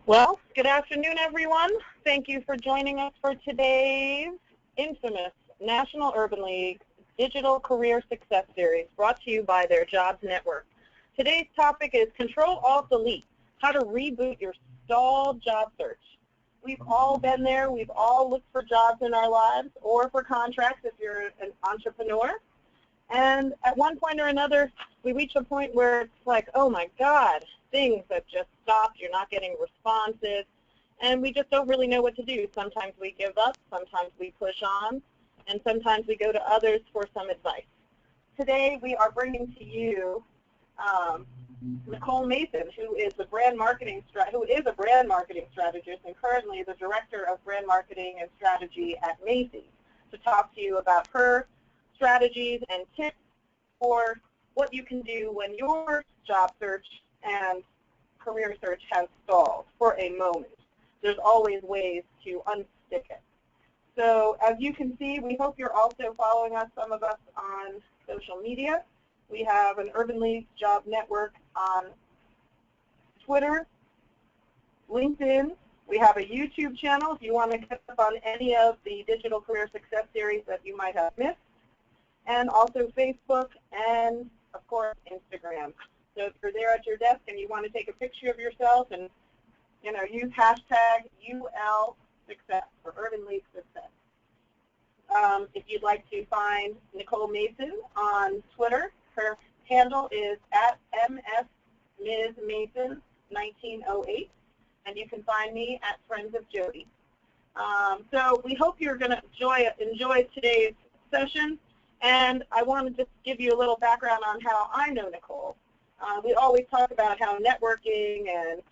Well, good afternoon, everyone. Thank you for joining us for today's infamous National Urban League Digital Career Success Series, brought to you by their Jobs Network. Today's topic is Control-Alt-Delete, how to reboot your stalled job search. We've all been there. We've all looked for jobs in our lives or for contracts if you're an entrepreneur. And at one point or another, we reach a point where it's like, oh my God, things have just stopped. You're not getting responses. And we just don't really know what to do. Sometimes we give up. Sometimes we push on. And sometimes we go to others for some advice. Today, we are bringing to you Nicole Mason, who is a brand marketing strategist and currently the director of brand marketing and strategy at Macy's, to talk to you about her strategies and tips for what you can do when your job search and career search has stalled for a moment. There's always ways to unstick it. So as you can see, we hope you're also following us, some of us on social media. We have an Urban League Job Network on Twitter, LinkedIn. We have a YouTube channel if you want to catch up on any of the Digital Career Success Series that you might have missed, and also Facebook and, of course, Instagram. So if you're there at your desk and you want to take a picture of yourself and use hashtag UL Success or Urban League Success. If you'd like to find Nicole Mason on Twitter, her handle is at MsMsMason1908, and you can find me at Friends of Jody. So we hope you're going to enjoy today's session, and I want to just give you a little background on how I know Nicole. We always talk about how networking and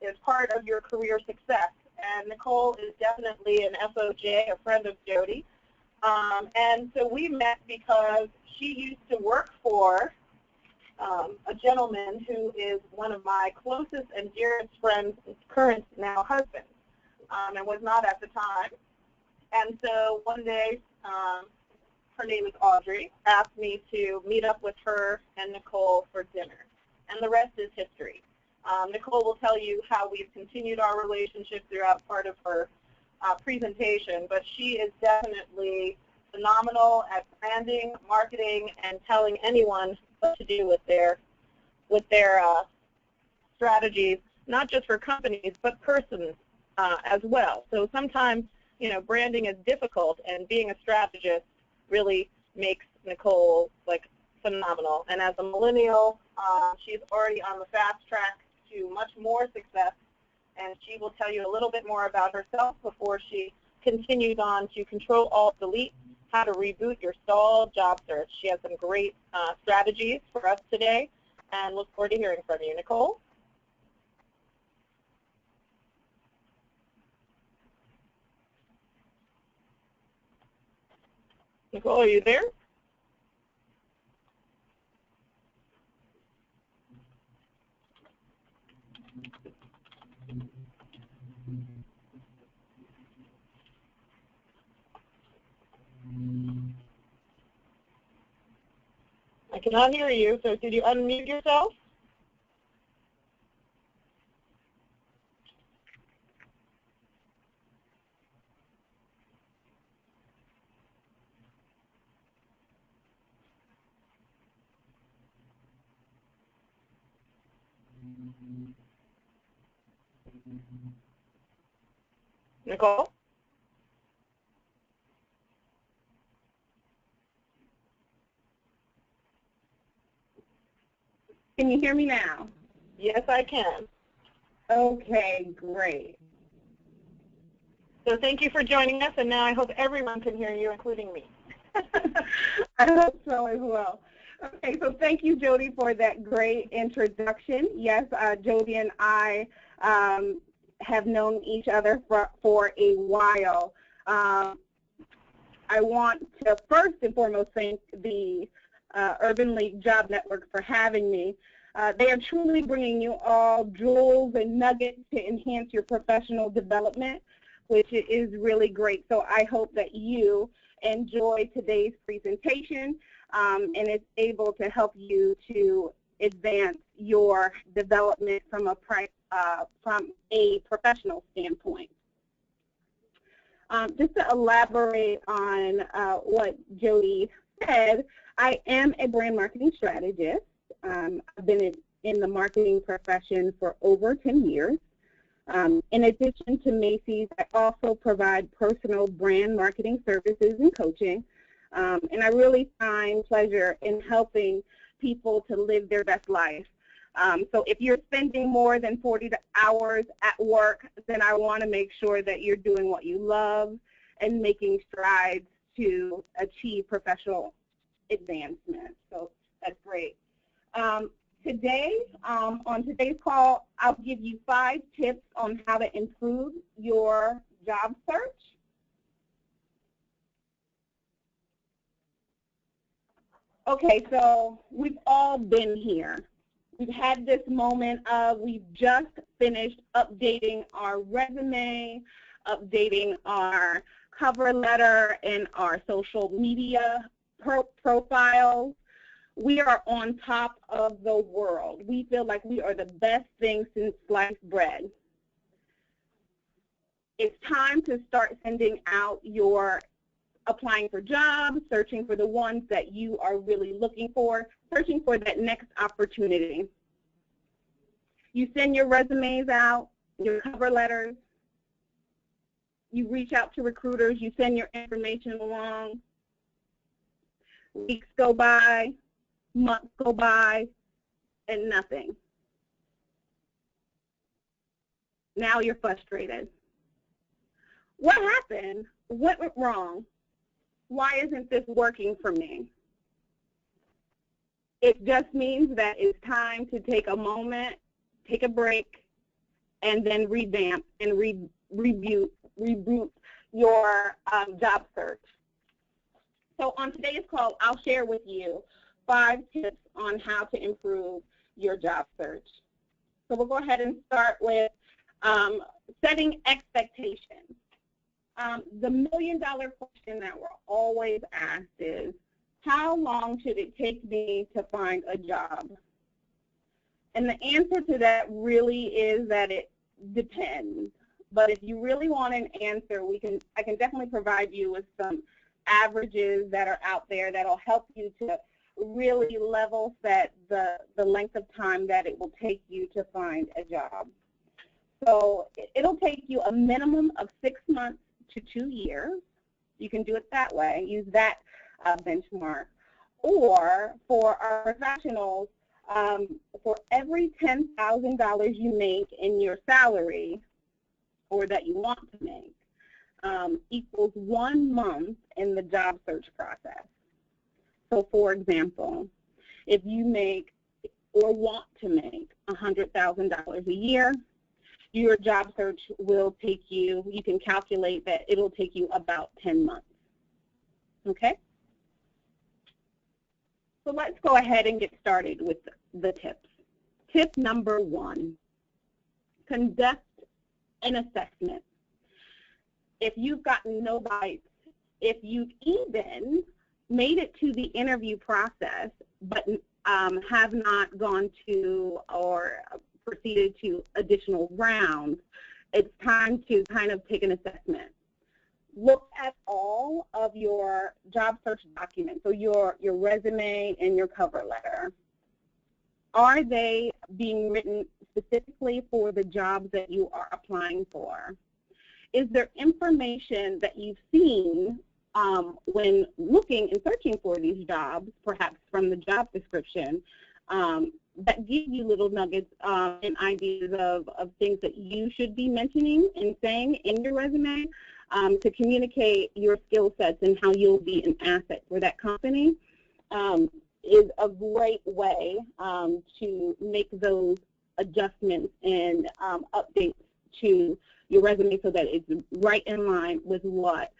is part of your career success, and Nicole is definitely an FOJ, a friend of Jody. And so we met because she used to work for a gentleman who is one of my closest and dearest friends, current now husband, and was not at the time. And so one day, her name is Audrey, asked me to meet up with her and Nicole for dinner. And the rest is history. Nicole will tell you how we've continued our relationship throughout part of her presentation, but she is definitely phenomenal at branding, marketing, and telling anyone what to do with their strategies, not just for companies, but persons as well. So sometimes, branding is difficult, and being a strategist really makes Nicole phenomenal. And as a millennial, she's already on the fast track to much more success, and she will tell you a little bit more about herself before she continues on to Control-Alt-Delete, how to reboot your stalled job search. She has some great strategies for us today, and look forward to hearing from you. Nicole? Nicole, are you there? I cannot hear you, so did you unmute yourself? Nicole? Can you hear me now? Yes, I can. Okay, great. So thank you for joining us, and now I hope everyone can hear you, including me. I hope so as well. Okay, so thank you, Jody, for that great introduction. Yes, Jody and I have known each other for a while. I want to first and foremost thank the Urban League Job Network for having me. They are truly bringing you all jewels and nuggets to enhance your professional development, which is really great. So I hope that you enjoy today's presentation and is able to help you to advance your development from a professional standpoint. Just to elaborate on what Jody said, I am a brand marketing strategist. I've been in the marketing profession for over 10 years. In addition to Macy's, I also provide personal brand marketing services and coaching. And I really find pleasure in helping people to live their best life. So if you're spending more than 40 hours at work, then I want to make sure that you're doing what you love and making strides to achieve professional advancement. So that's great. Today, on today's call, I'll give you 5 tips on how to improve your job search. Okay, so we've all been here. We've had this moment of we've just finished updating our resume, updating our cover letter, and our social media profiles. We are on top of the world. We feel like we are the best thing since sliced bread. It's time to start sending out your applying for jobs, searching for the ones that you are really looking for, searching for that next opportunity. You send your resumes out, your cover letters, you reach out to recruiters, you send your information along. Weeks go by, months go by, and nothing. Now you're frustrated. What happened? What went wrong? Why isn't this working for me? It just means that it's time to take a moment, take a break, and then revamp and reboot your job search. So on today's call, I'll share with you 5 tips on how to improve your job search. So we'll go ahead and start with setting expectations. The million-dollar question that we're always asked is, how long should it take me to find a job? And the answer to that really is that it depends. But if you really want an answer, I can definitely provide you with some averages that are out there that will help you to really level set the length of time that it will take you to find a job. So it'll take you a minimum of 6 months to 2 years. You can do it that way, use that benchmark. Or for our professionals, for every $10,000 you make in your salary, or that you want to make, equals 1 month in the job search process. So for example, if you make or want to make $100,000 a year, your job search will take you, you can calculate that it'll take you about 10 months. Okay? So let's go ahead and get started with the tips. Tip number 1, conduct an assessment. If you've gotten no bites, if you've even made it to the interview process but have not gone to or proceeded to additional rounds, it's time to kind of take an assessment. Look at all of your job search documents, so your resume and your cover letter. Are they being written specifically for the jobs that you are applying for? Is there information that you've seen when looking and searching for these jobs, perhaps from the job description, that give you little nuggets and ideas of things that you should be mentioning and saying in your resume to communicate your skill sets and how you'll be an asset for that company? Is a great way to make those adjustments and updates to your resume so that it's right in line with what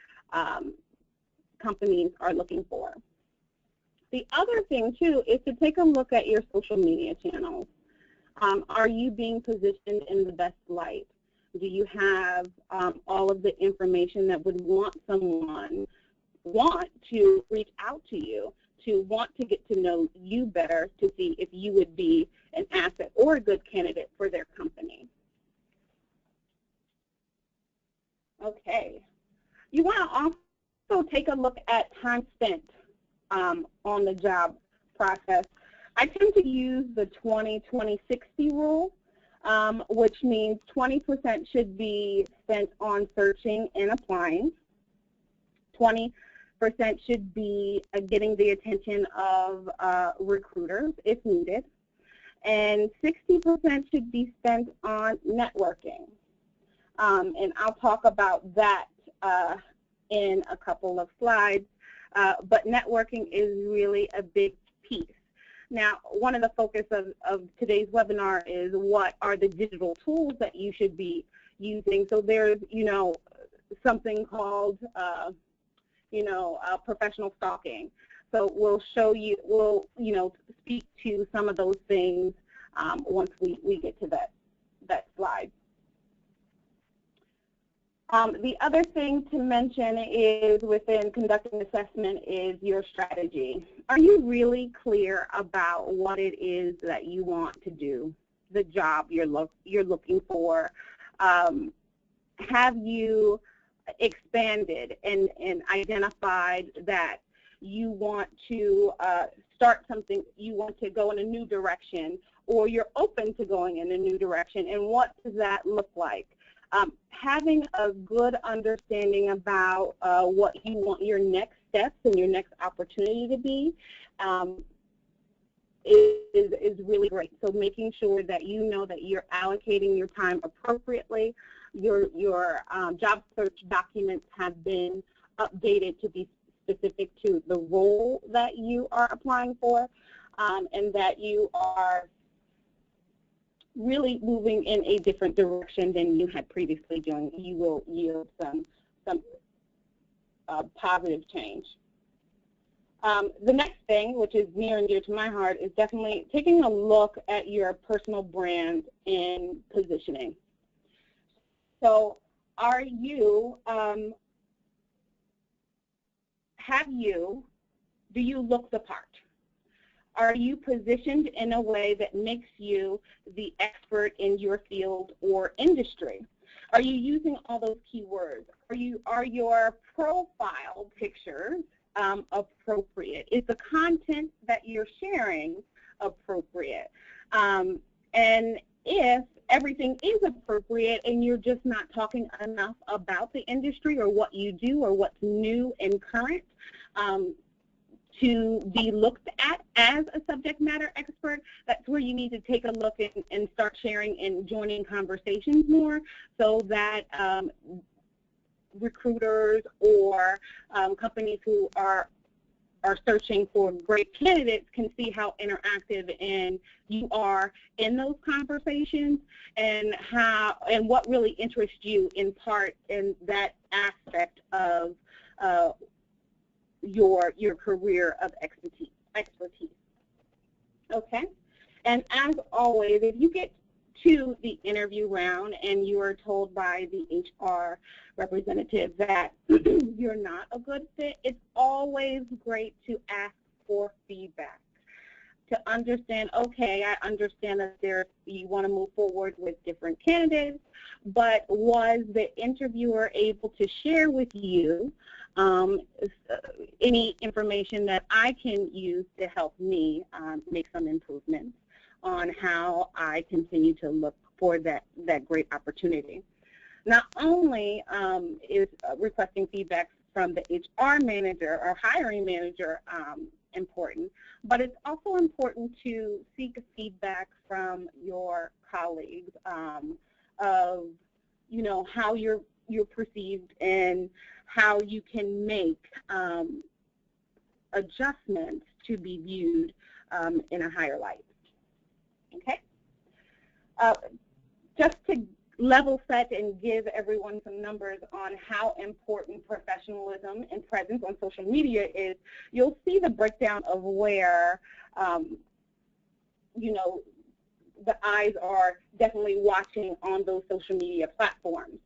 companies are looking for. The other thing, too, is to take a look at your social media channels. Are you being positioned in the best light? Do you have all of the information that would want someone want to reach out to you, to want to get to know you better, to see if you would be an asset or a good candidate for their company. Okay. You want to also take a look at time spent on the job process. I tend to use the 20-20-60 rule, which means 20% should be spent on searching and applying. 20% should be getting the attention of recruiters if needed. And 60% should be spent on networking. And I'll talk about that in a couple of slides. But networking is really a big piece. Now, one of the focus of today's webinar is what are the digital tools that you should be using. So there's, something called, professional stalking. So we'll show you, we'll, speak to some of those things once we get to that slide. The other thing to mention is within conducting assessment is your strategy. Are you really clear about what it is that you want to do, the job you're looking for? Have you expanded and identified that you want to start something, you want to go in a new direction, or you're open to going in a new direction, and what does that look like? Having a good understanding about what you want your next steps and your next opportunity to be is really great. So making sure that you know that you're allocating your time appropriately, your job search documents have been updated to be specific to the role that you are applying for, and that you are really moving in a different direction than you had previously done. You will yield some positive change. The next thing, which is near and dear to my heart, is definitely taking a look at your personal brand and positioning. So are you, do you look the part? Are you positioned in a way that makes you the expert in your field or industry? Are you using all those keywords? Are your profile pictures appropriate? Is the content that you're sharing appropriate? And if everything is appropriate and you're just not talking enough about the industry or what you do or what's new and current, to be looked at as a subject matter expert, that's where you need to take a look and start sharing and joining conversations more, so that recruiters or companies who are searching for great candidates can see how interactive and you are in those conversations, and what really interests you in part in that aspect of your career of expertise. Okay? And as always, if you get to the interview round and you are told by the HR representative that you're not a good fit, it's always great to ask for feedback, to understand, okay, I understand that you want to move forward with different candidates, but was the interviewer able to share with you any information that I can use to help me make some improvements on how I continue to look for that great opportunity. Not only is requesting feedback from the HR manager or hiring manager important, but it's also important to seek feedback from your colleagues of, how you're perceived and how you can make adjustments to be viewed in a higher light. Okay? Just to level set and give everyone some numbers on how important professionalism and presence on social media is, you'll see the breakdown of where, the eyes are definitely watching on those social media platforms.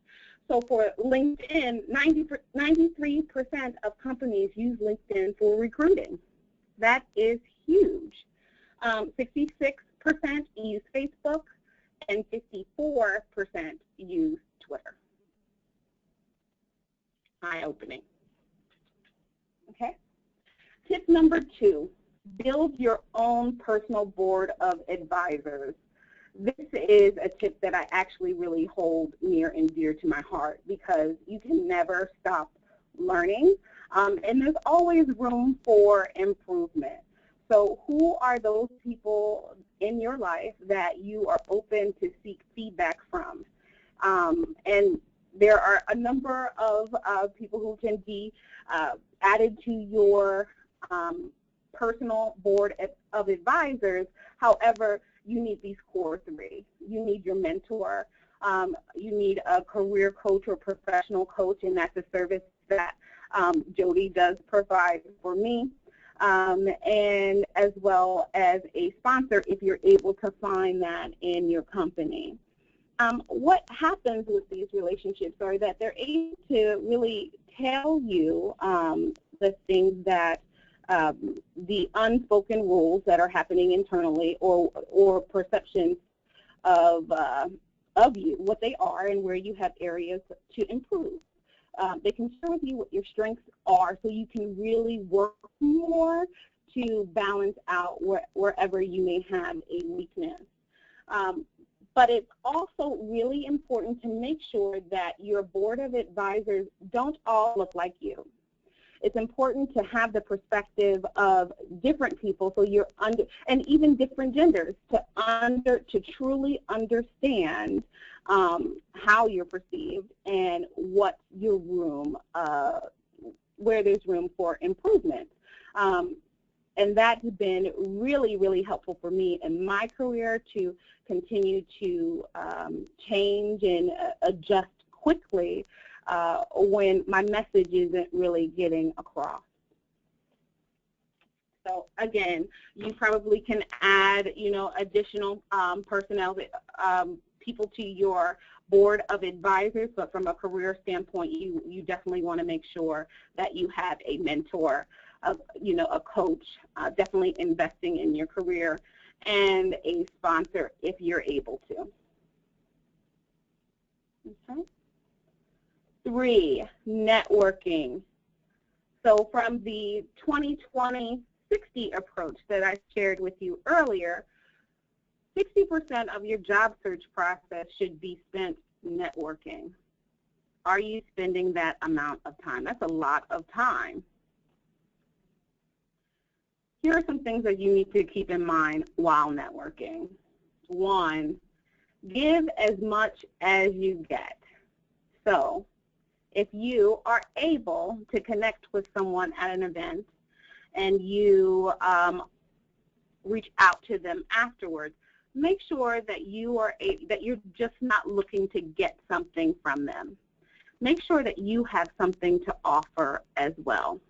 So for LinkedIn, 93% of companies use LinkedIn for recruiting. That is huge. 66% use Facebook, and 54% use Twitter. Eye-opening. Okay. Tip number 2, build your own personal board of advisors. This is a tip that I actually really hold near and dear to my heart because you can never stop learning, and there's always room for improvement. So who are those people in your life that you are open to seek feedback from? And there are a number of people who can be added to your personal board of advisors. However, you need these core 3. You need your mentor. You need a career coach or professional coach, and that's a service that Jody does provide for me, and as well as a sponsor if you're able to find that in your company. What happens with these relationships are that they're able to really tell you the things that the unspoken rules that are happening internally, or perceptions of you, what they are, and where you have areas to improve. They can share with you what your strengths are so you can really work more to balance out wherever you may have a weakness. But it's also really important to make sure that your board of advisors don't all look like you. It's important to have the perspective of different people, so you're and even different genders, to truly understand how you're perceived and what your room, where there's room for improvement. And that's been really, really helpful for me in my career to continue to change and adjust quickly when my message isn't really getting across. So again, you probably can add, additional personnel, people to your board of advisors, but from a career standpoint, you definitely want to make sure that you have a mentor, a coach, definitely investing in your career, and a sponsor if you're able to. Okay. 3, networking. So from the 20-20-60 approach that I shared with you earlier, 60% of your job search process should be spent networking. Are you spending that amount of time? That's a lot of time. Here are some things that you need to keep in mind while networking. 1, give as much as you get. So if you are able to connect with someone at an event and you reach out to them afterwards, make sure that you're just not looking to get something from them. Make sure that you have something to offer as well.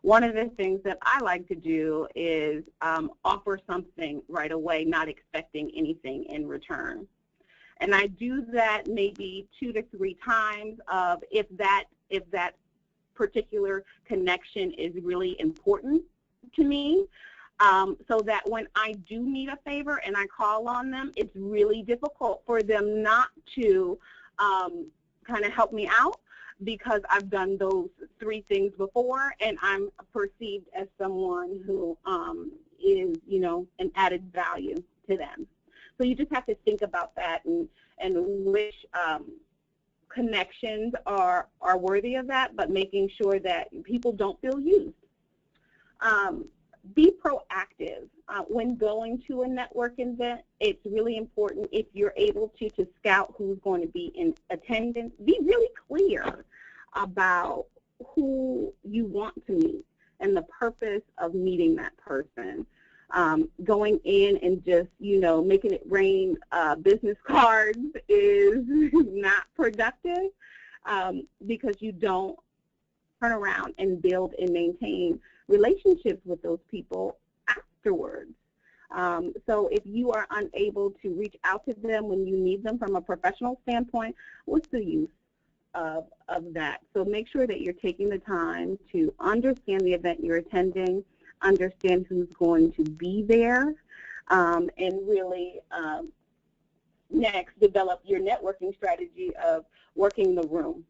One of the things that I like to do is offer something right away, not expecting anything in return. And I do that maybe 2 to 3 times if that particular connection is really important to me, so that when I do need a favor and I call on them, it's really difficult for them not to kind of help me out, because I've done those 3 things before and I'm perceived as someone who is, an added value to them. So you just have to think about that and which connections are worthy of that, but making sure that people don't feel used. Be proactive. When going to a network event, it's really important, if you're able to scout who's going to be in attendance. Be really clear about who you want to meet and the purpose of meeting that person. Going in and just, making it rain business cards is not productive, because you don't turn around and build and maintain relationships with those people afterwards. So if you are unable to reach out to them when you need them from a professional standpoint, what's the use of that? So make sure that you're taking the time to understand the event you're attending, understand who's going to be there, and really next develop your networking strategy of working the room.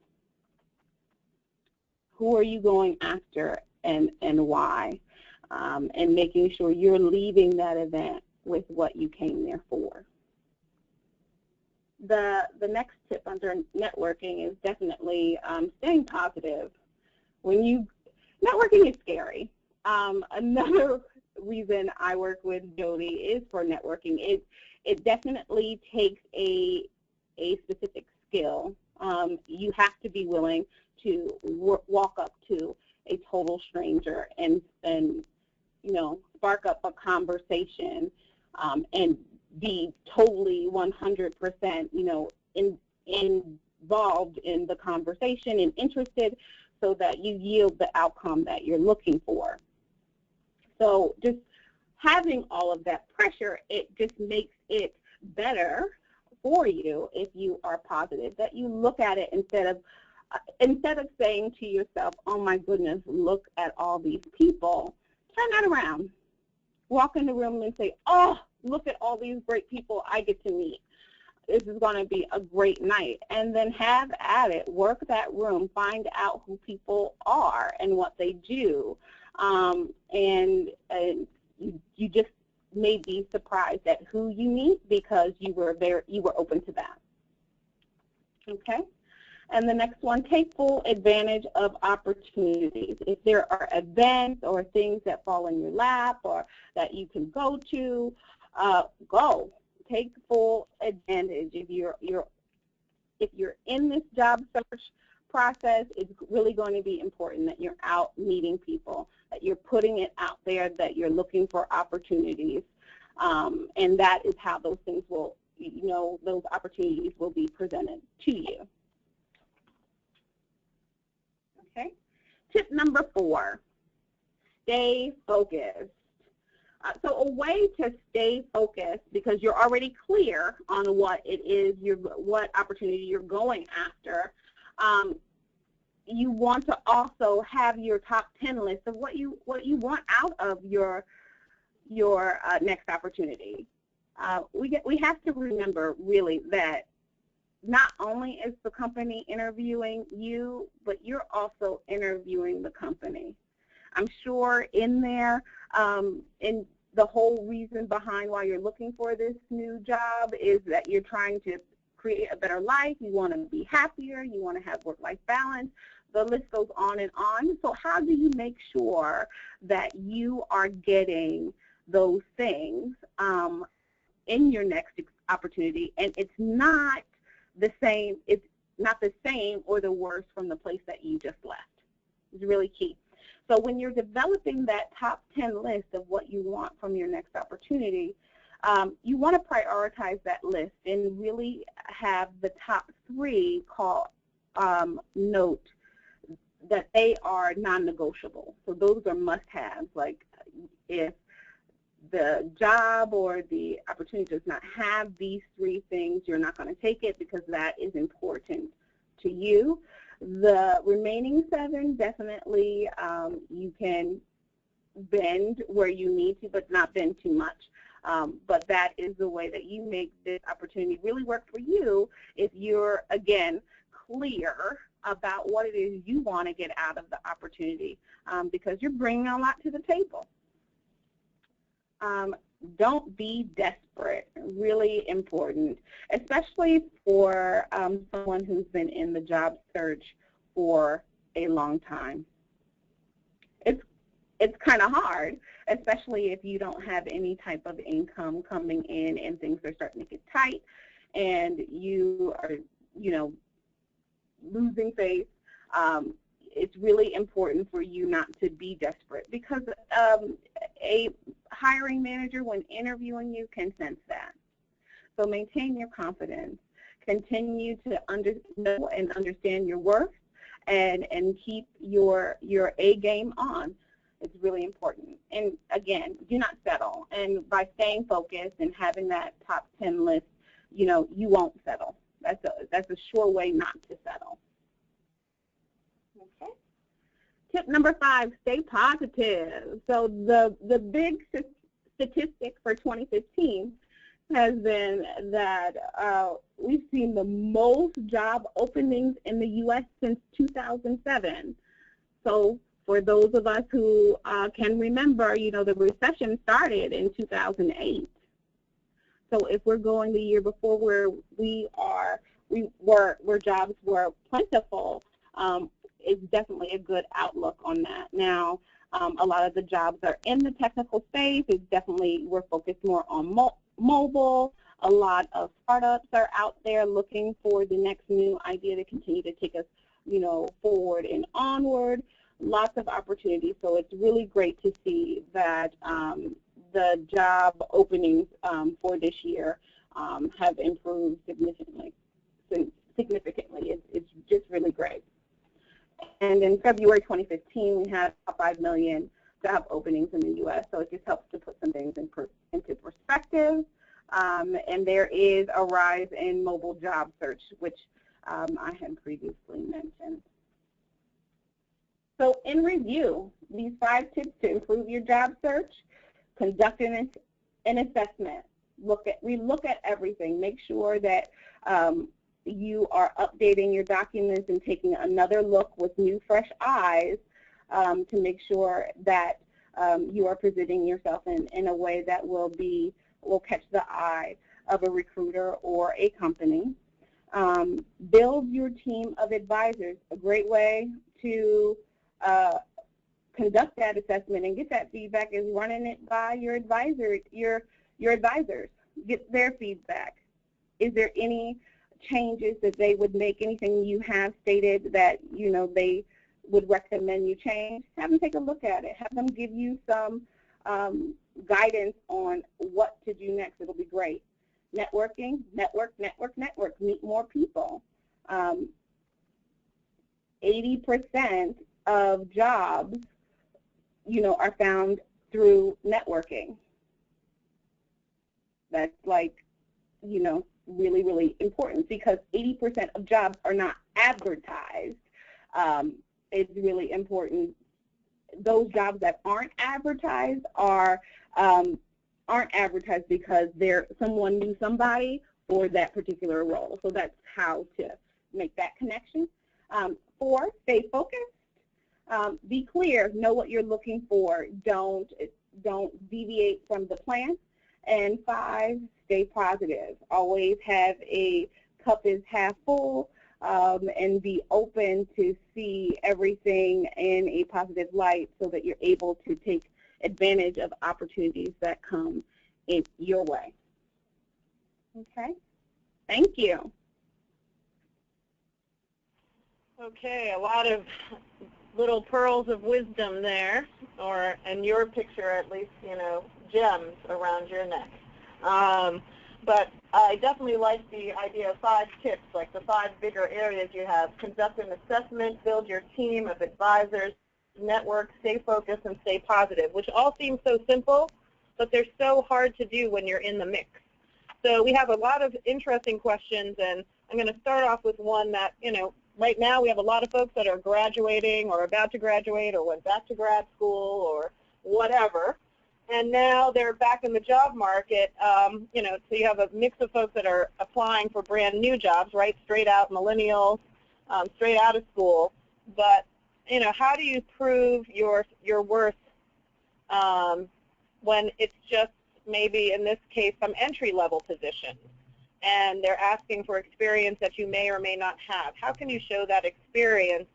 Who are you going after and why? And making sure you're leaving that event with what you came there for. The next tip under networking is definitely staying positive. Networking is scary. Another reason I work with Jody is for networking. It definitely takes a specific skill. You have to be willing to walk up to a total stranger and spark up a conversation and be totally 100% involved in the conversation and interested, so that you yield the outcome that you're looking for. So just having all of that pressure, it just makes it better for you if you are positive, that you look at it instead of saying to yourself, oh my goodness, look at all these people. Turn that around. Walk in the room and say, oh, look at all these great people I get to meet. This is going to be a great night. And then have at it. Work that room. Find out who people are and what they do. And you just may be surprised at who you meet because you were open to that. Okay? And the next one, take full advantage of opportunities. If there are events or things that fall in your lap or that you can go to, go. Take full advantage. If you're in this job search process, it's really going to be important that you're out meeting people, that you're putting it out there, that you're looking for opportunities, and that is how those things will, those opportunities will be presented to you. Okay. Tip number 4, stay focused. So a way to stay focused, because you're already clear on what it is, what opportunity you're going after, you want to also have your top 10 list of what you want out of your next opportunity. We have to remember really that not only is the company interviewing you, but you're also interviewing the company. I'm sure in there, in the whole reason behind why you're looking for this new job is that you're trying to create a better life, you want to be happier, you want to have work-life balance. The list goes on and on. So how do you make sure that you are getting those things in your next opportunity, and it's not the same or the worse from the place that you just left? It's really key. So when you're developing that top 10 list of what you want from your next opportunity, you want to prioritize that list and really have the top 3 note that they are non-negotiable. So those are must-haves. Like if the job or the opportunity does not have these 3 things, you're not going to take it because that is important to you. The remaining 7, definitely you can bend where you need to, but not bend too much. But that is the way that you make this opportunity really work for you if you're, again, clear about what it is you want to get out of the opportunity, because you're bringing a lot to the table. Don't be desperate, really important, especially for someone who's been in the job search for a long time. It's kind of hard, especially if you don't have any type of income coming in and things are starting to get tight and you are, losing faith. It's really important for you not to be desperate, because a hiring manager, when interviewing you, can sense that. So maintain your confidence. Continue to know and understand your worth, and keep your A game on. It's really important. And again, do not settle. And by staying focused and having that top 10 list, you know, you won't settle. That's a sure way not to settle. Okay. Tip number 5, stay positive. So the big statistic for 2015 has been that we've seen the most job openings in the U.S. since 2007. So for those of us who can remember, you know, the recession started in 2008. So if we're going the year before where where jobs were plentiful, it's definitely a good outlook on that. Now, a lot of the jobs are in the technical space. It's definitely, we're focused more on mobile. A lot of startups are out there looking for the next new idea to continue to take us, you know, forward and onward. Lots of opportunities. So it's really great to see that the job openings for this year have improved significantly. It's just really great. And in February 2015, we had 5 million job openings in the U.S., so it just helps to put some things into perspective. And there is a rise in mobile job search, which I had previously mentioned. So in review, these 5 tips to improve your job search: conduct an assessment. We look at everything. Make sure that you are updating your documents and taking another look with new, fresh eyes to make sure that you are presenting yourself in a way that will catch the eye of a recruiter or a company. Build your team of advisors. A great way to conduct that assessment and get that feedback is running it by your advisor, your advisors. Get their feedback. Is there any changes that they would make, anything you have stated that, you know, they would recommend you change? Have them take a look at it. Have them give you some guidance on what to do next. It'll be great. Networking, network. Meet more people. 80% of jobs, you know, are found through networking. That's like, you know, really, really important, because 80% of jobs are not advertised. It's really important. Those jobs that aren't advertised aren't advertised because someone knew somebody for that particular role. So that's how to make that connection. 4, stay focused. Be clear. Know what you're looking for. Don't deviate from the plan. And 5, stay positive. Always have a cup is half full, and be open to see everything in a positive light so that you're able to take advantage of opportunities that come in your way. Okay? Thank you. Okay, a lot of little pearls of wisdom there, or in your picture at least, you know, gems around your neck. But I definitely like the idea of 5 tips, like the 5 bigger areas you have. Conduct an assessment, build your team of advisors, network, stay focused, and stay positive, which all seem so simple, but they're so hard to do when you're in the mix. So we have a lot of interesting questions, and I'm going to start off with one that, you know, right now we have a lot of folks that are graduating or about to graduate or went back to grad school or whatever, and now they're back in the job market. You know, so you have a mix of folks that are applying for brand new jobs, right, straight out millennials, straight out of school. But, you know, how do you prove your worth when it's just maybe, in this case, some entry-level positions, and they're asking for experience that you may or may not have? How can you show that experience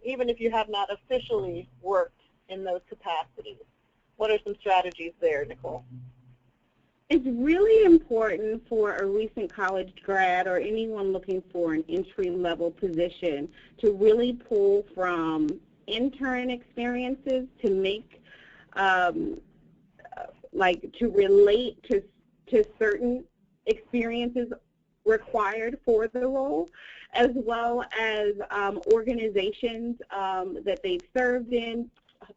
even if you have not officially worked in those capacities? What are some strategies there, Nicole? It's really important for a recent college grad or anyone looking for an entry-level position to really pull from intern experiences to make, like, to relate to certain experiences required for the role, as well as organizations that they've served in,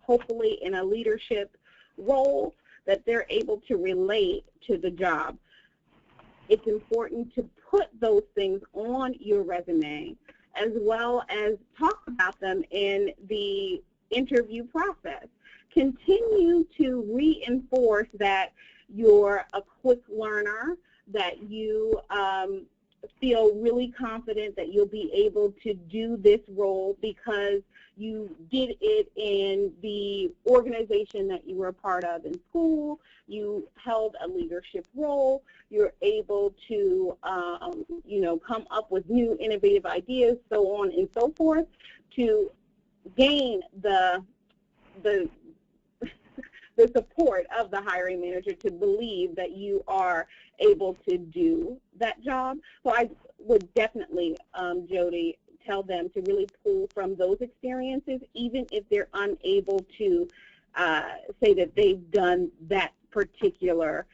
hopefully in a leadership role, that they're able to relate to the job. It's important to put those things on your resume as well as talk about them in the interview process. Continue to reinforce that you're a quick learner, that you feel really confident that you'll be able to do this role because you did it in the organization that you were a part of in school, you held a leadership role, you're able to come up with new innovative ideas, so on and so forth, to gain the support of the hiring manager to believe that you are able to do that job. So I would definitely, Jody, tell them to really pull from those experiences, even if they're unable to say that they've done that particular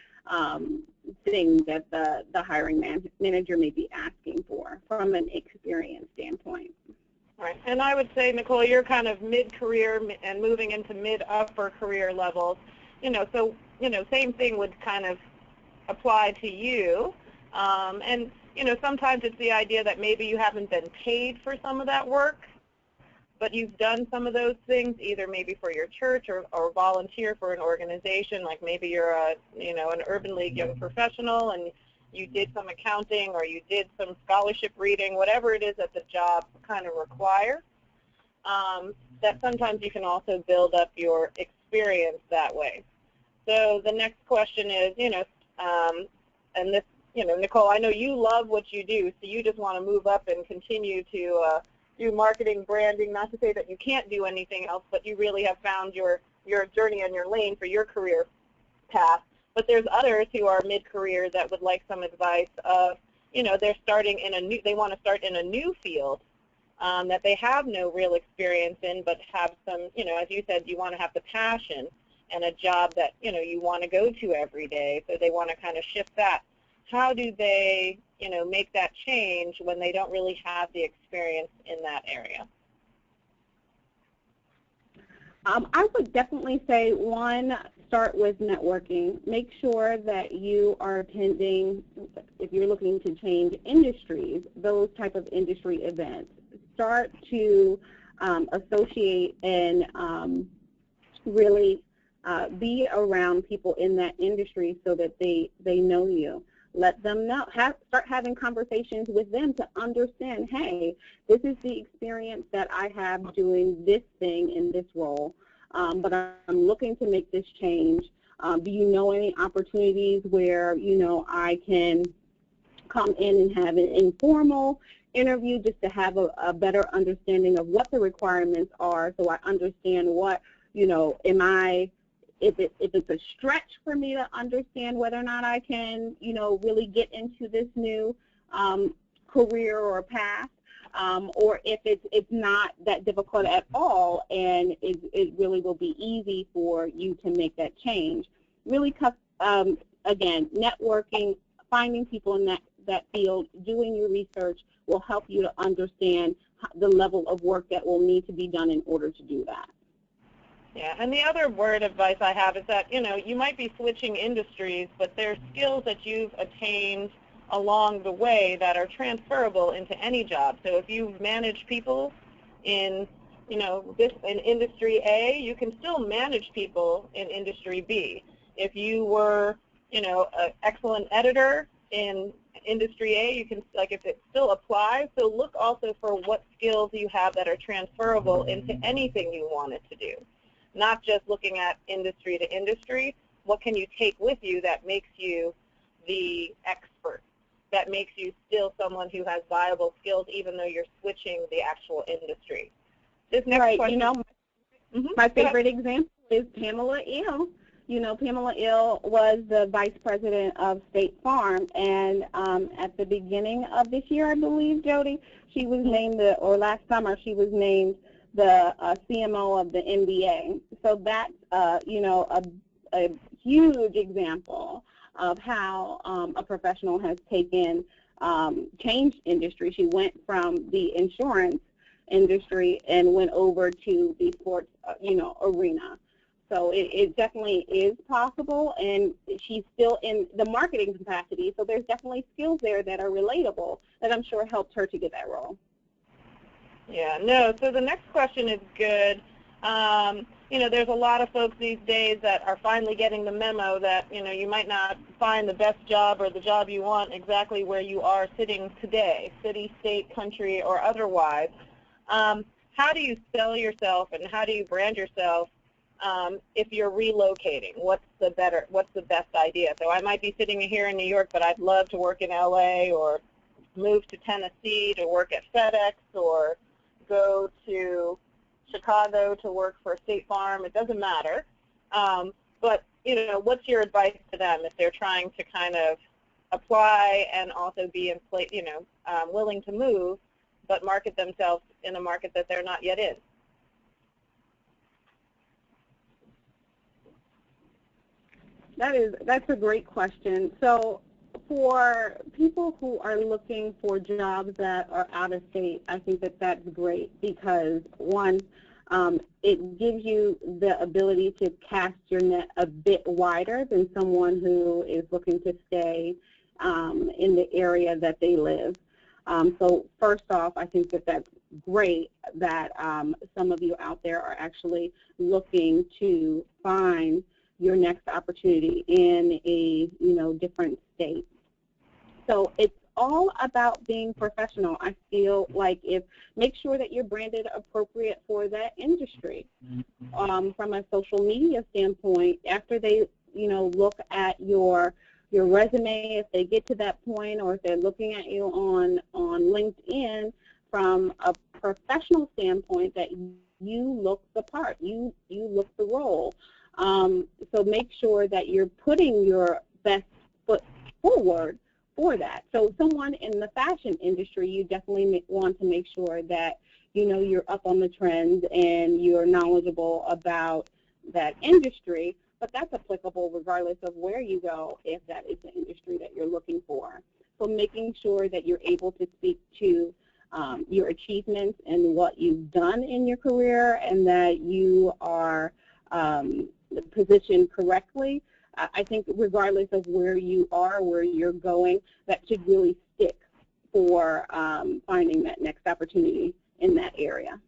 thing that the hiring manager may be asking for from an experience standpoint. Right. And I would say, Nicole, you're kind of mid-career and moving into mid-upper career levels. Same thing would kind of apply to you. And sometimes it's the idea that maybe you haven't been paid for some of that work, but you've done some of those things, either maybe for your church or volunteer for an organization, like maybe you're an Urban League young professional and you did some accounting or you did some scholarship reading, whatever it is that the job kind of requires, that sometimes you can also build up your experience that way. So the next question is, and this, Nicole, I know you love what you do, so you just want to move up and continue to do marketing, branding, not to say that you can't do anything else, but you really have found your journey and your lane for your career path. But there's others who are mid-career that would like some advice of, they're starting in they want to start in a new field that they have no real experience in, but have some, as you said, you want to have the passion and a job that, you want to go to every day, so they want to kind of shift that. How do they, make that change when they don't really have the experience in that area? I would definitely say, one, start with networking. Make sure that you are attending, if you're looking to change industries, those type of industry events. Start to associate and really be around people in that industry so that they know you. Let them know. Start having conversations with them to understand, hey, this is the experience that I have doing this thing in this role, but I'm looking to make this change. Do you know any opportunities where, I can come in and have an informal interview just to have a better understanding of what the requirements are, so I understand what, if it's a stretch for me to understand whether or not I can, really get into this new career or path, or if it's not that difficult at all and it really will be easy for you to make that change. Really, again, networking, finding people in that field, doing your research will help you to understand the level of work that will need to be done in order to do that. Yeah, and the other word advice I have is that, you might be switching industries, but there's skills that you've attained along the way that are transferable into any job. So if you've managed people in, in industry A, you can still manage people in industry B. If you were, an excellent editor in industry A, you can, if it still applies, so look also for what skills you have that are transferable into anything you wanted to do. Not just looking at industry to industry. What can you take with you that makes you the expert, that makes you still someone who has viable skills even though you're switching the actual industry? This next question. My favorite example is Pamela Ill. Pamela Ill was the vice president of State Farm, and at the beginning of this year, I believe, Jody, she was named, or last summer, she was named the CMO of the NBA. So that's, a huge example of how a professional has changed industry. She went from the insurance industry and went over to the sports, arena. So it definitely is possible, and she's still in the marketing capacity, so there's definitely skills there that are relatable that I'm sure helped her to get that role. Yeah, no, so the next question is good. There's a lot of folks these days that are finally getting the memo that, you might not find the best job or the job you want exactly where you are sitting today, city, state, country, or otherwise. How do you sell yourself and how do you brand yourself if you're relocating? What's the best idea? So I might be sitting here in New York, but I'd love to work in LA or move to Tennessee to work at FedEx or go to Chicago to work for State Farm. It doesn't matter. But, what's your advice to them if they're trying to kind of apply and also be willing to move, but market themselves in a market that they're not yet in? That's a great question. So for people who are looking for jobs that are out of state, I think that that's great because, one, it gives you the ability to cast your net a bit wider than someone who is looking to stay in the area that they live. So first off, I think that that's great that some of you out there are actually looking to find your next opportunity in a different state. So it's all about being professional. I feel like make sure that you're branded appropriate for that industry. From a social media standpoint, after they look at your resume, if they get to that point, or if they're looking at you on LinkedIn, from a professional standpoint, that you look the part, you look the role. So make sure that you're putting your best foot forward for that. So someone in the fashion industry, you definitely want to make sure that you're up on the trends and you're knowledgeable about that industry, but that's applicable regardless of where you go if that is the industry that you're looking for. So making sure that you're able to speak to your achievements and what you've done in your career and that you are positioned correctly. I think regardless of where you are, where you're going, that should really stick for finding that next opportunity in that area.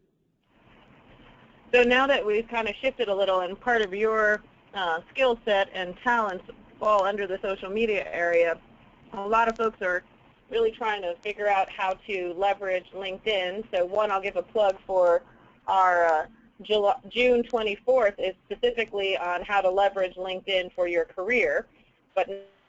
So now that we've kind of shifted a little and part of your skill set and talents fall under the social media area, a lot of folks are really trying to figure out how to leverage LinkedIn. So one, I'll give a plug for our June 24th is specifically on how to leverage LinkedIn for your career, but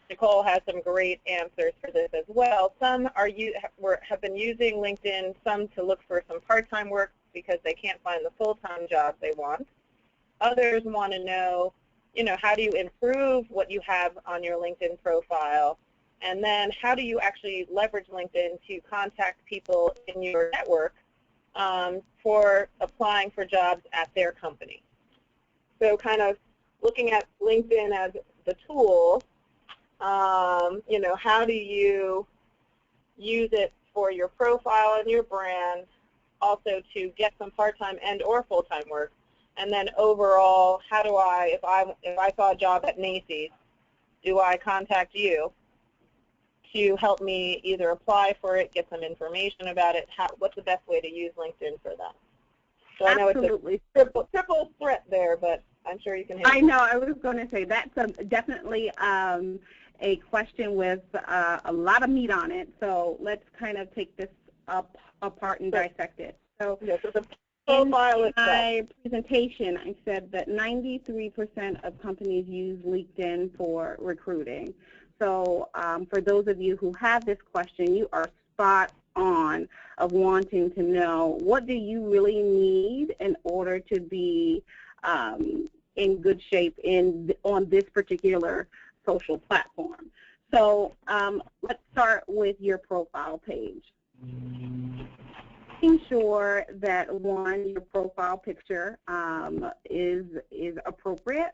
Nicole has some great answers for this as well. Some have been using LinkedIn, some to look for some part-time work because they can't find the full-time jobs they want. Others want to know, how do you improve what you have on your LinkedIn profile, and then how do you actually leverage LinkedIn to contact people in your network for applying for jobs at their company. So kind of looking at LinkedIn as the tool, how do you use it for your profile and your brand, also to get some part-time and or full-time work, and then overall, how do I, if I saw a job at Macy's, do I contact you to help me either apply for it, get some information about it? What's the best way to use LinkedIn for that? So I know Absolutely. It's a triple threat there, but I'm sure you can handle it. I know. I was going to say that's definitely a question with a lot of meat on it. So let's kind of take this apart and dissect it. So in my presentation, I said that 93% of companies use LinkedIn for recruiting. So for those of you who have this question, you are spot on of wanting to know, what do you really need in order to be in good shape on this particular social platform? So let's start with your profile page. Making sure that, one, your profile picture is appropriate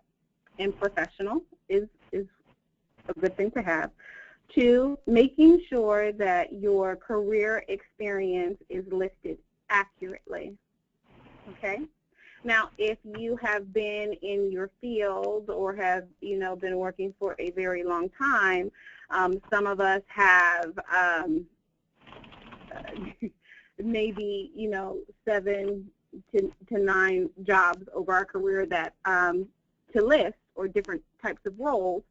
and professional is a good thing to have. Two, making sure that your career experience is listed accurately. Okay? Now, if you have been in your field or have, been working for a very long time, some of us have maybe, 7 to 9 jobs over our career that to list, or different types of roles.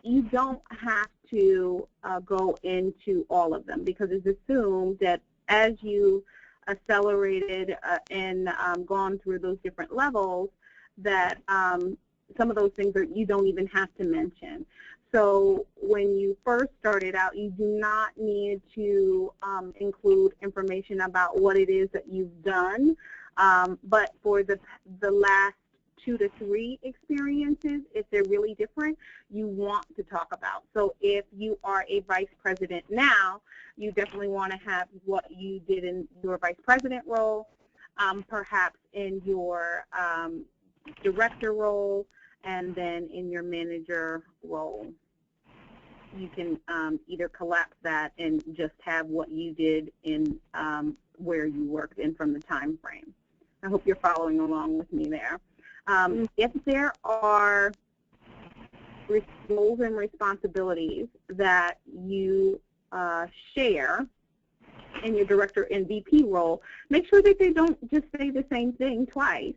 You don't have to go into all of them, because it's assumed that as you accelerated and gone through those different levels, that some of those things you don't even have to mention. So when you first started out, you do not need to include information about what it is that you've done, but for the last 2 to 3 experiences, if they're really different, you want to talk about. So if you are a vice president now, you definitely want to have what you did in your vice president role, perhaps in your director role, and then in your manager role. You can either collapse that and just have what you did in where you worked in from the time frame. I hope you're following along with me there. If there are roles and responsibilities that you share in your director and VP role, make sure that they don't just say the same thing twice.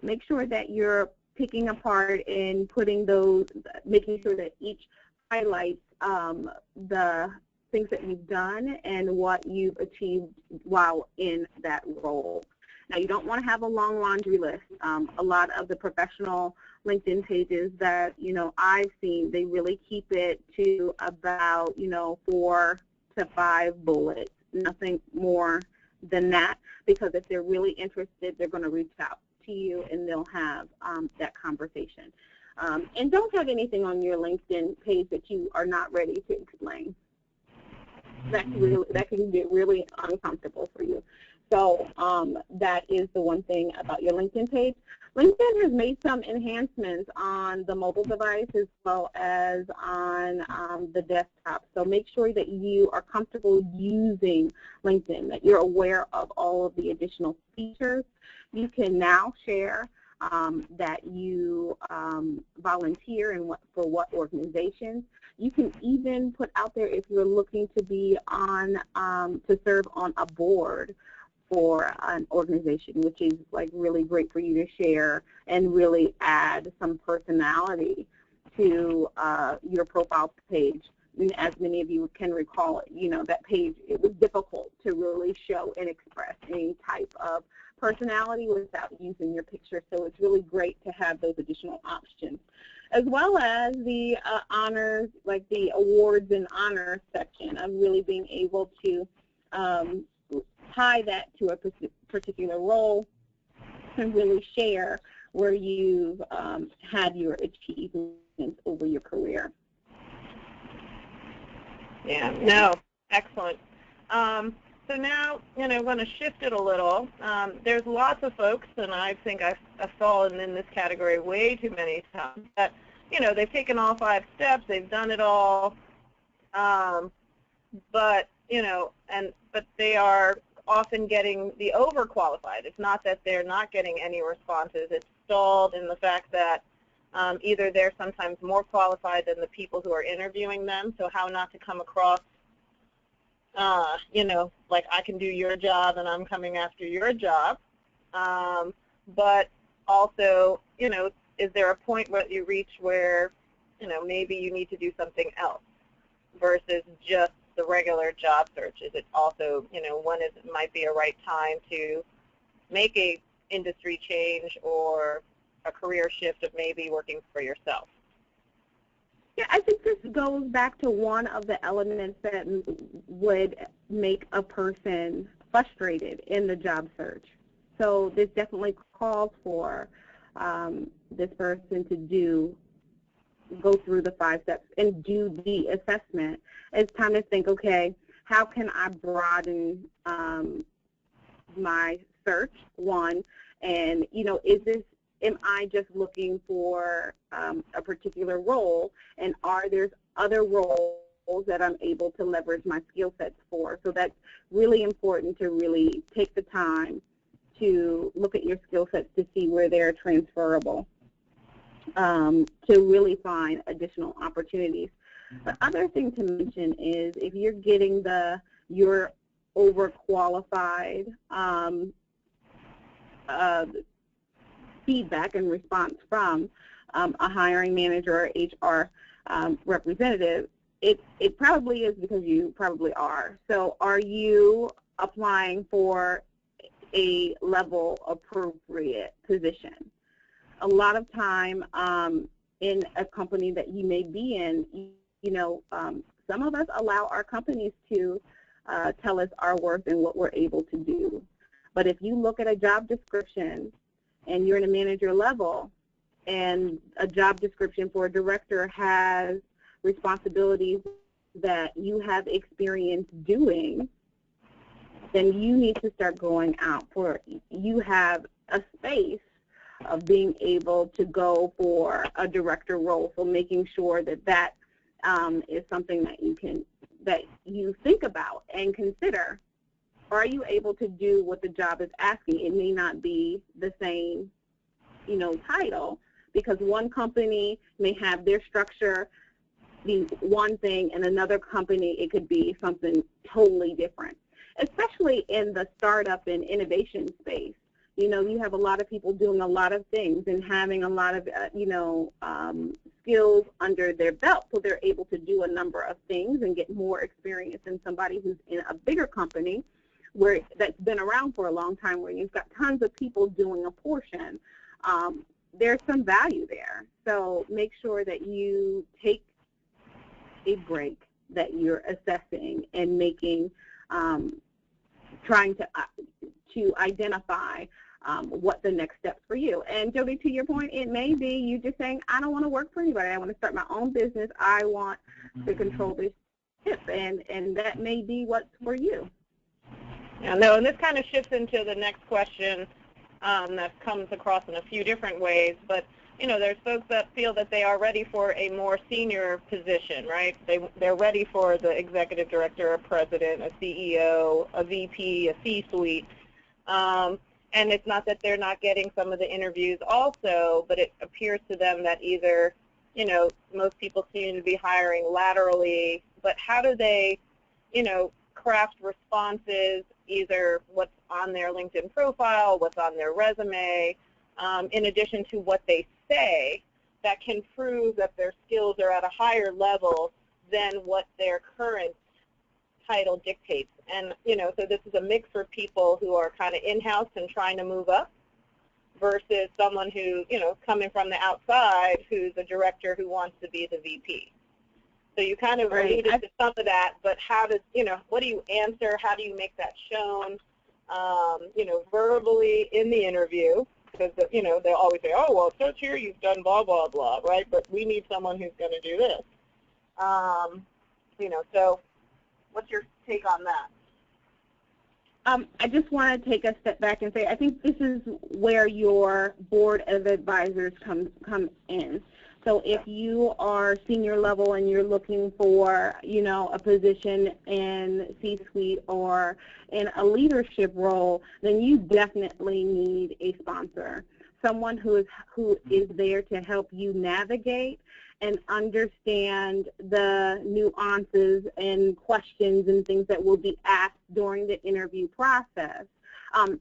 Make sure that you're picking apart and putting those, making sure that each highlights the things that you've done and what you've achieved while in that role. Now, you don't want to have a long laundry list. A lot of the professional LinkedIn pages that, I've seen, they really keep it to about, 4 to 5 bullets, nothing more than that, because if they're really interested, they're going to reach out to you and they'll have that conversation. And don't have anything on your LinkedIn page that you are not ready to explain. That can get really uncomfortable for you. So that is the one thing about your LinkedIn page. LinkedIn has made some enhancements on the mobile device as well as on the desktop. So make sure that you are comfortable using LinkedIn, that you're aware of all of the additional features. You can now share that you volunteer and for what organizations. You can even put out there if you're looking to be on, to serve on a board for an organization, which is like really great for you to share and really add some personality to your profile page. And as many of you can recall, that page, it was difficult to really show and express any type of personality without using your picture. So it's really great to have those additional options, as well as the honors, like the awards and honors section of really being able to tie that to a particular role and really share where you've had your achievements over your career. Yeah, no, excellent. So now, I'm going to shift it a little. There's lots of folks, and I think I've fallen in this category way too many times, that, they've taken all 5 steps, they've done it all, but they are often getting the overqualified. It's not that they're not getting any responses. It's stalled in the fact that either they're sometimes more qualified than the people who are interviewing them, so how not to come across, like I can do your job and I'm coming after your job. But also, is there a point where you reach where, maybe you need to do something else versus just the regular job search? Is it also, when it might be a right time to make a industry change or a career shift of maybe working for yourself? Yeah, I think this goes back to one of the elements that would make a person frustrated in the job search. So this definitely calls for this person to go through the 5 steps and do the assessment. It's time to think, okay, how can I broaden my search, one, and, am I just looking for a particular role, and are there other roles roles that I'm able to leverage my skill sets for. So that's really important to really take the time to look at your skill sets to see where they're transferable, to really find additional opportunities. The other thing to mention is if you're getting you're overqualified feedback and response from a hiring manager or HR representative, it probably is because you probably are. So are you applying for a level appropriate position? A lot of time in a company that you may be in, some of us allow our companies to tell us our worth and what we're able to do. But if you look at a job description and you're in a manager level and a job description for a director has responsibilities that you have experience doing, then you need to start going out for, you have a space of being able to go for a director role. So making sure that is something that you think about and consider. Are you able to do what the job is asking? It may not be the same, title, because one company may have their structure be one thing, and another company it could be something totally different. Especially in the startup and innovation space, you have a lot of people doing a lot of things and having a lot of skills under their belt, so they're able to do a number of things and get more experience than somebody who's in a bigger company that's been around for a long time, where you've got tons of people doing a portion. There's some value there. So make sure that you take a break, that you're assessing and making, trying to identify what the next steps for you. And Jody, to your point, it may be you just saying, I don't want to work for anybody. I want to start my own business. I want to control this ship, and that may be what's for you. Yeah, no, and this kind of shifts into the next question that comes across in a few different ways. But there's folks that feel that they are ready for a more senior position, right? They're ready for the executive director, a president, a CEO, a VP, a C-suite. And it's not that they're not getting some of the interviews also, but it appears to them that either, most people seem to be hiring laterally, but how do they, craft responses, either what's on their LinkedIn profile, what's on their resume, in addition to what they say, that can prove that their skills are at a higher level than what their current title dictates. And, so this is a mix for people who are kind of in-house and trying to move up versus someone who, coming from the outside, who's a director who wants to be the VP. So you kind of alluded to some of that, but how does, what do you answer? How do you make that shown, verbally in the interview? Because, they always say, oh, well, it says here you've done blah, blah, blah, right? But we need someone who's going to do this. So what's your take on that? I just want to take a step back and say I think this is where your board of advisors come in. So if you are senior level and you're looking for, a position in C-suite or in a leadership role, then you definitely need a sponsor, someone who is there to help you navigate and understand the nuances and questions and things that will be asked during the interview process.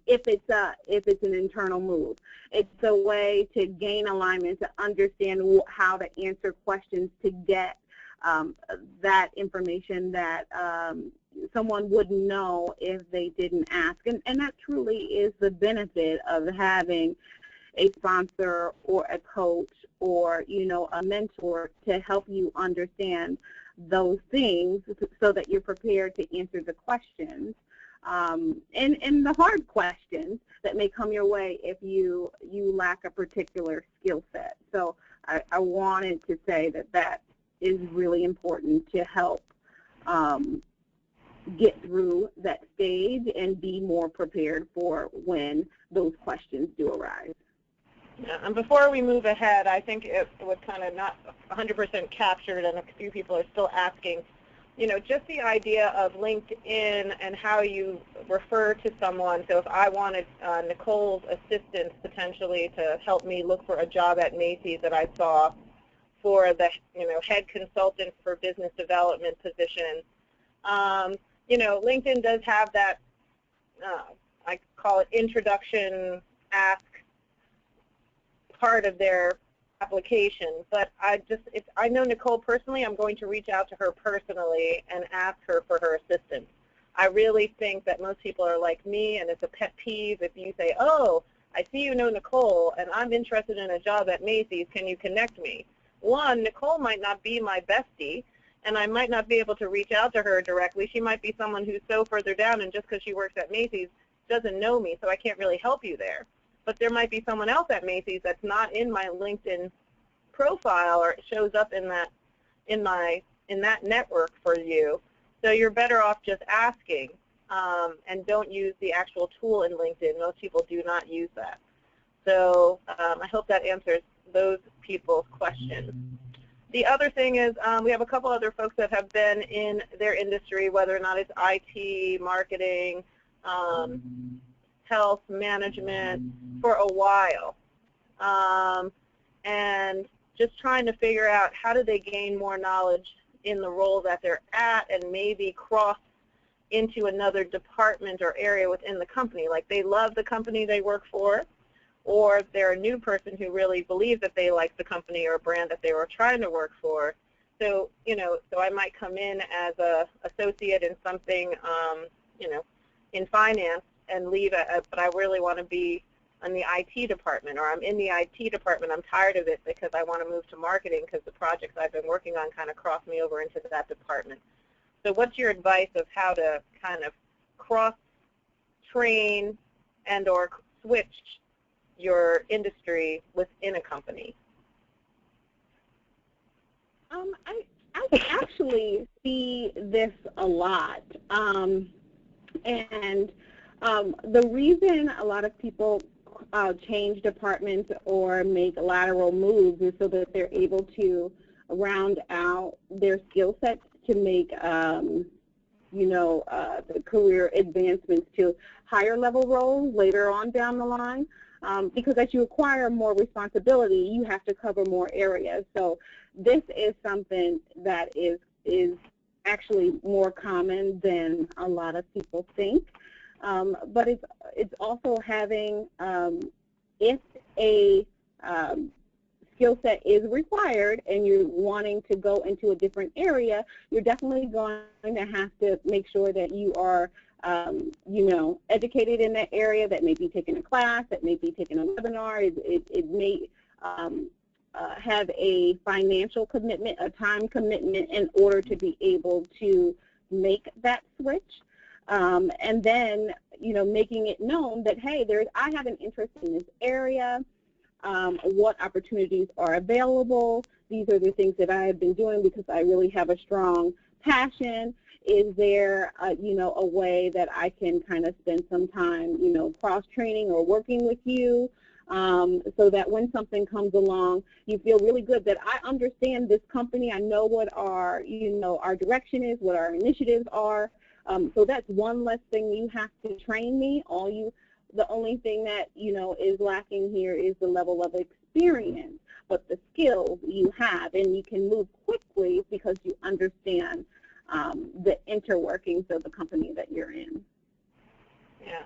If it's an internal move, it's a way to gain alignment, to understand how to answer questions, to get that information that someone wouldn't know if they didn't ask. And that truly is the benefit of having a sponsor or a coach or, a mentor to help you understand those things so that you're prepared to answer the questions. And the hard questions that may come your way if you lack a particular skill set. So I wanted to say that is really important to help get through that stage and be more prepared for when those questions do arise. Yeah, and before we move ahead, I think it was kind of not 100% captured, and a few people are still asking, you know, just the idea of LinkedIn and how you refer to someone. So if I wanted Nicole's assistance potentially to help me look for a job at Macy's that I saw for the, you know, head consultant for business development position, you know, LinkedIn does have that, I call it introduction ask part of their application, but if I know Nicole personally, I'm going to reach out to her personally and ask her for her assistance. I really think that most people are like me, and it's a pet peeve if you say, oh, I see you know Nicole, and I'm interested in a job at Macy's, can you connect me? One, Nicole might not be my bestie, and I might not be able to reach out to her directly. She might be someone who's so further down, and just because she works at Macy's doesn't know me, so I can't really help you there. But there might be someone else at Macy's that's not in my LinkedIn profile or shows up in that network for you. So you're better off just asking, and don't use the actual tool in LinkedIn. Most people do not use that. So I hope that answers those people's questions. The other thing is we have a couple other folks that have been in their industry, whether or not it's IT, marketing, health management, for a while, and just trying to figure out how do they gain more knowledge in the role that they're at and maybe cross into another department or area within the company. Like they love the company they work for, or they're a new person who really believes that they like the company or brand that they were trying to work for. So, you know, so I might come in as a associate in something, you know, in finance and leave, but I really want to be in the IT department, or I'm in the IT department, I'm tired of it because I want to move to marketing because the projects I've been working on kind of cross me over into that department. So what's your advice of how to kind of cross-train and or switch your industry within a company? I actually see this a lot, and the reason a lot of people change departments or make lateral moves is so that they're able to round out their skill sets to make, you know, the career advancements to higher level roles later on down the line. Because as you acquire more responsibility, you have to cover more areas. So this is something that is actually more common than a lot of people think. But it's also having, if a skill set is required and you're wanting to go into a different area, you're definitely going to have to make sure that you are, you know, educated in that area, that may be taking a class, that may be taking a webinar. It may have a financial commitment, a time commitment in order to be able to make that switch. And then, you know, making it known that, hey, I have an interest in this area. What opportunities are available? These are the things that I have been doing because I really have a strong passion. Is there, you know, a way that I can kind of spend some time, you know, cross-training or working with you, so that when something comes along, you feel really good that I understand this company. I know what our, you know, our direction is, what our initiatives are. So that's one less thing you have to train me. The only thing that, you know, is lacking here is the level of experience, but the skills you have, and you can move quickly because you understand the interworkings of the company that you're in. Yeah.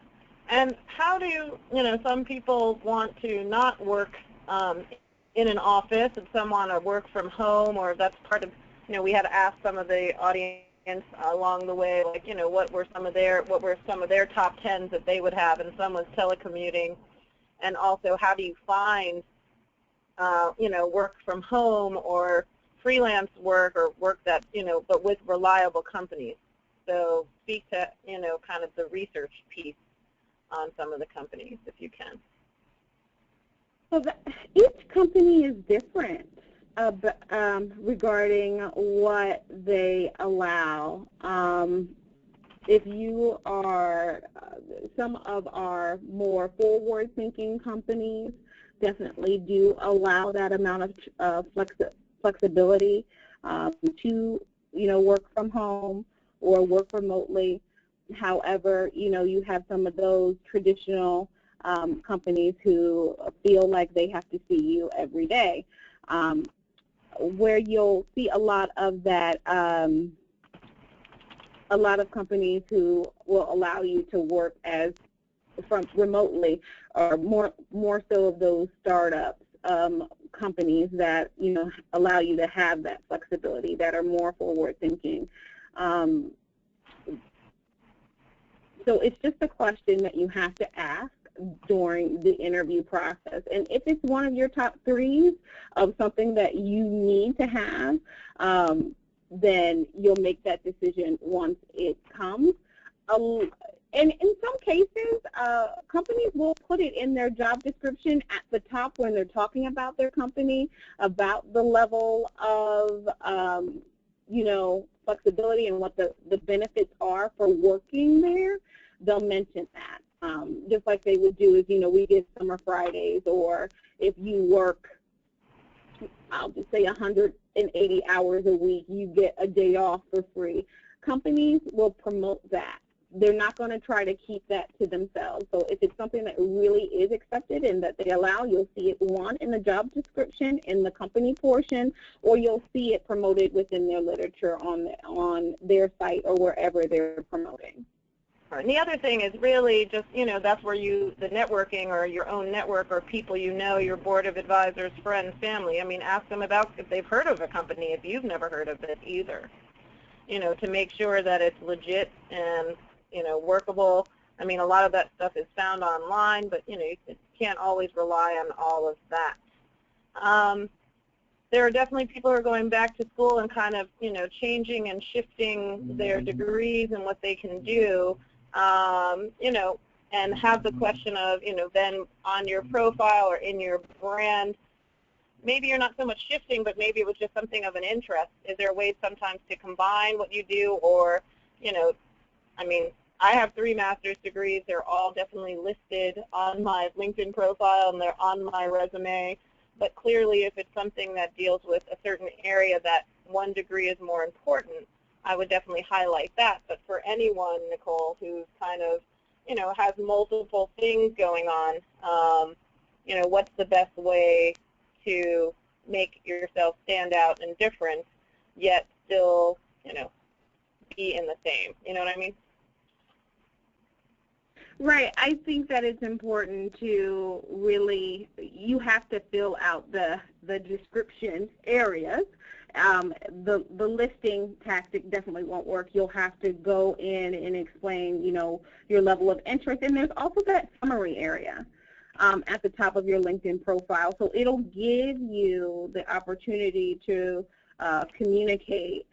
And how do you know, some people want to not work in an office, and some want to work from home, or that's part of, you know, we had to ask some of the audience along the way, like, you know, what were some of their top 10s that they would have, and some was telecommuting. And also, how do you find, you know, work from home or freelance work, or work that, you know, but with reliable companies? So speak to, you know, kind of the research piece on some of the companies, if you can. So each company is different regarding what they allow. If you are, some of our more forward-thinking companies definitely do allow that amount of flexibility to, work from home or work remotely. However, you have some of those traditional companies who feel like they have to see you every day, where you'll see a lot of that, a lot of companies who will allow you to work from remotely, or more so of those startups, companies that allow you to have that flexibility, that are more forward thinking. So it's just a question that you have to ask during the interview process. And if it's one of your top threes of something that you need to have, then you'll make that decision once it comes. And in some cases, companies will put it in their job description at the top when they're talking about their company, about the level of, flexibility and what the benefits are for working there. They'll mention that. Just like they would do if, we give summer Fridays, or if you work, I'll just say 180 hours a week, you get a day off for free. Companies will promote that. They're not going to try to keep that to themselves. So if it's something that really is accepted and that they allow, you'll see it, one, in the job description, in the company portion, or you'll see it promoted within their literature on their site or wherever they're promoting. And the other thing is really just, that's where the networking, or your own network, or people your board of advisors, friends, family. I mean, ask them about if they've heard of a company, if you've never heard of it either, to make sure that it's legit and, workable. I mean, a lot of that stuff is found online, but, you can't always rely on all of that. There are definitely people who are going back to school and kind of, changing and shifting their degrees and what they can do. And have the question of, then on your profile or in your brand, maybe you're not so much shifting, but maybe it was just something of an interest. Is there ways sometimes to combine what you do, or, I mean, I have 3 master's degrees. They're all definitely listed on my LinkedIn profile, and they're on my resume. But clearly, if it's something that deals with a certain area that one degree is more important, I would definitely highlight that. But for anyone, Nicole, who's kind of, has multiple things going on, what's the best way to make yourself stand out and different, yet still, be in the same? You know what I mean? Right. I think that it's important to really, you have to fill out the description areas. The listing tactic definitely won't work. You'll have to go in and explain, your level of interest. And there's also that summary area at the top of your LinkedIn profile. So it'll give you the opportunity to communicate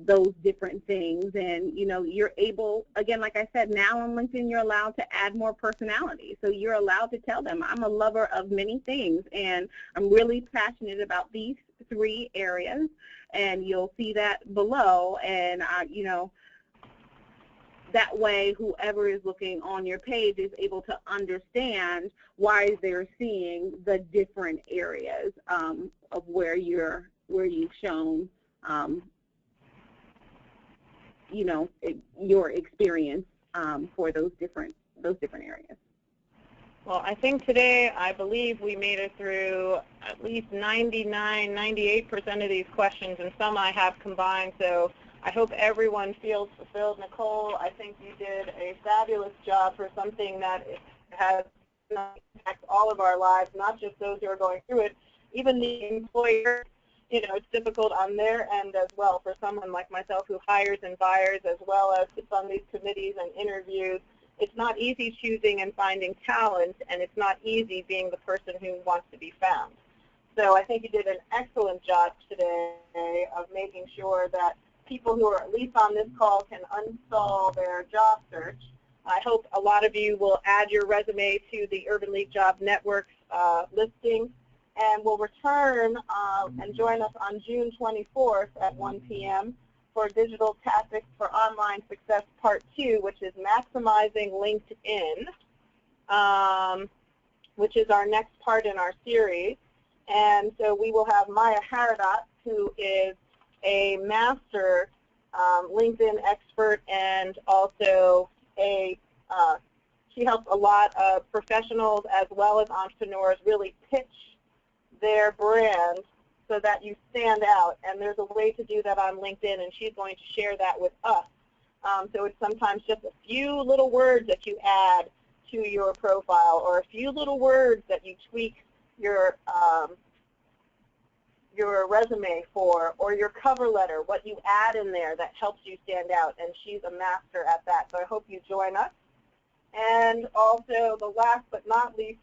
those different things. And, you're able, again, like I said, now on LinkedIn, you're allowed to add more personality. So you're allowed to tell them, I'm a lover of many things, and I'm really passionate about these 3 areas. And you'll see that below. And, that way, whoever is looking on your page is able to understand why they're seeing the different areas of where you've shown your experience for those different areas. Well, I think today, I believe we made it through at least 99, 98% of these questions, and some I have combined, so I hope everyone feels fulfilled. Nicole, I think you did a fabulous job for something that has impacted all of our lives, not just those who are going through it, even the employer. It's difficult on their end as well for someone like myself who hires and fires, as well as sits on these committees and interviews. It's not easy choosing and finding talent, and it's not easy being the person who wants to be found. So I think you did an excellent job today of making sure that people who are at least on this call can uninstall their job search. I hope a lot of you will add your resume to the Urban League Job Network's listing, and will return and join us on June 24th at 1 p.m. for Digital Tactics for Online Success Part 2, which is Maximizing LinkedIn, which is our next part in our series. And so we will have Maya Haradat, who is a master LinkedIn expert, and also she helps a lot of professionals as well as entrepreneurs really pitch their brand so that you stand out. And there's a way to do that on LinkedIn, and she's going to share that with us. So it's sometimes just a few little words that you add to your profile, or a few little words that you tweak your resume for, or your cover letter, what you add in there that helps you stand out, and she's a master at that. So I hope you join us. And also the last but not least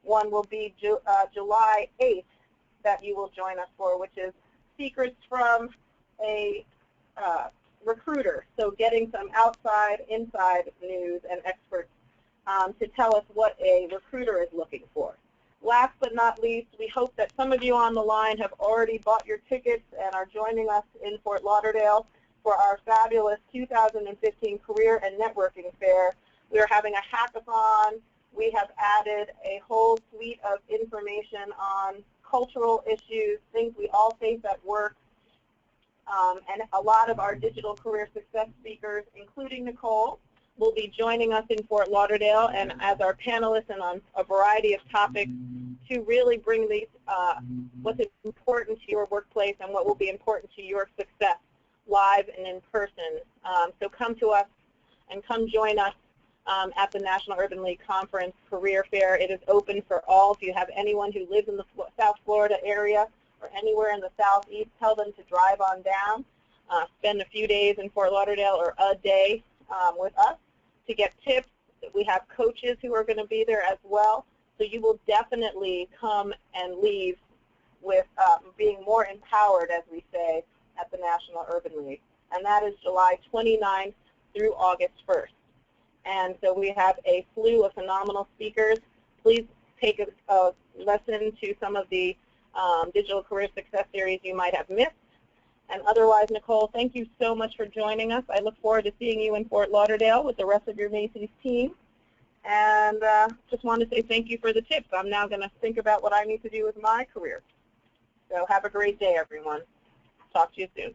one will be July 8th that you will join us for, which is Secrets from a Recruiter. So getting some outside, inside news and experts to tell us what a recruiter is looking for. Last but not least, we hope that some of you on the line have already bought your tickets and are joining us in Fort Lauderdale for our fabulous 2015 Career and Networking Fair. We are having a hackathon. We have added a whole suite of information on cultural issues, things we all face at work, and a lot of our digital career success speakers, including Nicole, will be joining us in Fort Lauderdale and as our panelists and on a variety of topics to really bring these what's important to your workplace and what will be important to your success live and in person. So come to us and come join us at the National Urban League Conference Career Fair. It is open for all. If you have anyone who lives in the South Florida area or anywhere in the Southeast, tell them to drive on down, spend a few days in Fort Lauderdale or a day with us to get tips. We have coaches who are going to be there as well. So you will definitely come and leave with being more empowered, as we say, at the National Urban League. And that is July 29th through August 1st. And so we have a slew of phenomenal speakers. Please take a listen to some of the Digital Career Success Series you might have missed. And otherwise, Nicole, thank you so much for joining us. I look forward to seeing you in Fort Lauderdale with the rest of your Macy's team. And just want to say thank you for the tips. I'm now going to think about what I need to do with my career. So have a great day, everyone. Talk to you soon.